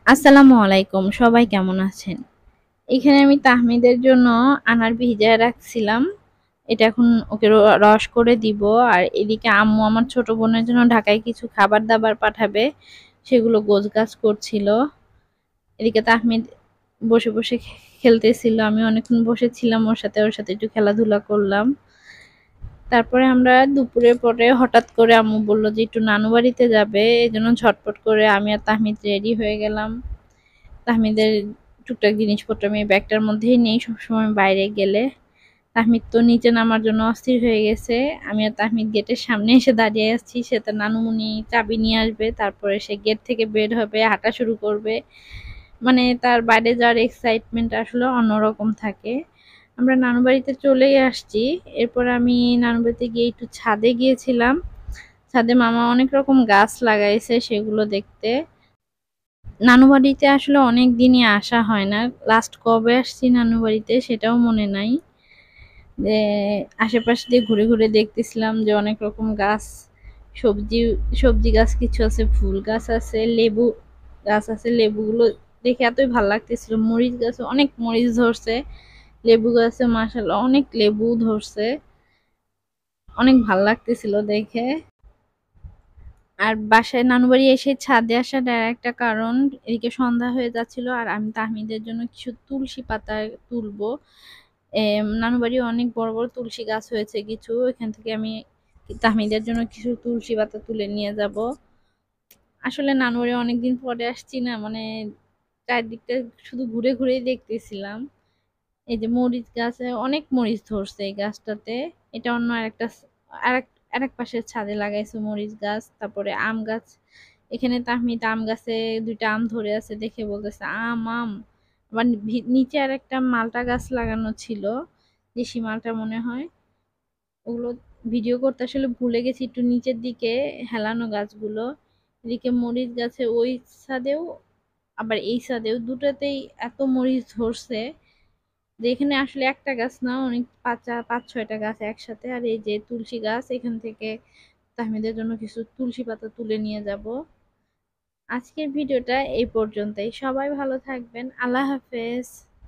আসসালামু আলাইকুম, সবাই কেমন আছেন? এখানে আমি তাহমিদের জন্য আনার ভিজায় রাখছিলাম। এটা এখন ওকে রস করে দিব। আর এদিকে আম্মু আমার ছোট বোনের জন্য ঢাকায় কিছু খাবার দাবার পাঠাবে, সেগুলো গোছগাছ করছিল। এদিকে তাহমিদ বসে বসে খেলতেছিল, আমি অনেকক্ষণ বসেছিলাম ওর সাথে একটু খেলাধুলা করলাম। তারপরে আমরা দুপুরের পরে হঠাৎ করে আম্মু বলল যে একটু নানু বাড়িতে যাবে, এই জন্য ঝটপট করে আমি আর তাহমিদ রেডি হয়ে গেলাম। তাহমিদের টুকটাক জিনিসপত্র আমি ব্যাগটার মধ্যেই নেই সবসময় বাইরে গেলে। তাহমিদ তো নিচে নামার জন্য অস্থির হয়ে গেছে। আমি আর তাহমিদ গেটের সামনে এসে দাঁড়িয়ে আছি, সে তার নানুমণি চাবি নিয়ে আসবে, তারপরে সে গেট থেকে বের হবে, হাঁটা শুরু করবে। মানে তার বাইরে যাওয়ার এক্সাইটমেন্ট আসলে অন্যরকম থাকে। আমরা নানু বাড়িতে চলেই আসছি। এরপর আমি নানু বাড়িতে গিয়ে একটু ছাদে গিয়েছিলাম। ছাদে মামা অনেক রকম গাছ লাগাইছে, সেগুলো দেখতে। নানু বাড়িতে আসলে অনেক দিনই আসা হয় না। লাস্ট কবে আসছি নানু বাড়িতে সেটাও মনে নাই। যে আশেপাশে দিয়ে ঘুরে ঘুরে দেখতেছিলাম যে অনেক রকম গাছ, সবজি সবজি গাছ কিছু আছে, ফুল গাছ আছে, লেবু গাছ আছে। লেবুগুলো দেখে এতই ভালো লাগতেছিল। মরিচ গাছে অনেক মরিচ ধরছে, লেবু গাছে মাশাআল্লাহ অনেক লেবু ধরছে। অনেক ভাল লাগতেছিল দেখে। আর বাসায় নানু বাড়ি এসে ছাদে আসার আর একটা কারণ, এদিকে সন্ধ্যা হয়ে যাচ্ছিল আর আমি তাহমিদের জন্য কিছু তুলসী পাতা তুলবো। নানু বাড়ি অনেক বড় বড় তুলসী গাছ হয়েছে কিছু, এখান থেকে আমি তাহমিদের জন্য কিছু তুলসী পাতা তুলে নিয়ে যাব। আসলে নানু বাড়ি অনেকদিন পরে আসছি না, মানে চারদিকটা শুধু ঘুরে ঘুরেই দেখতেছিলাম। এই যে মরিচ গাছে অনেক মরিচ ধরছে এই গাছটাতে। এটা অন্য আরেকটা আরেক আরেক পাশের ছাদে লাগাইছে মরিচ গাছ। তারপরে আম গাছ, এখানে তাহমিদ আম গাছে দুইটা আম ধরে আছে দেখে বলতেছে আম আম। আবার নিচে আর একটা মালটা গাছ লাগানো ছিল, দেশি মালটা মনে হয়। ওগুলো ভিডিও করতে আসলে ভুলে গেছি, একটু নিচের দিকে হেলানো গাছগুলো। এদিকে মরিচ গাছে ওই ছাদেও আবার এই ছাদেও দুটাতেই এত মরিচ ধরছে যে এখানে আসলে একটা গাছ না, অনেক পাঁচ ছয়টা গাছ একসাথে। আর এই যে তুলসী গাছ, এখান থেকে তাহমিদের জন্য কিছু তুলসী পাতা তুলে নিয়ে যাব। আজকের ভিডিওটা এই পর্যন্তই। সবাই ভালো থাকবেন। আল্লাহ হাফেজ।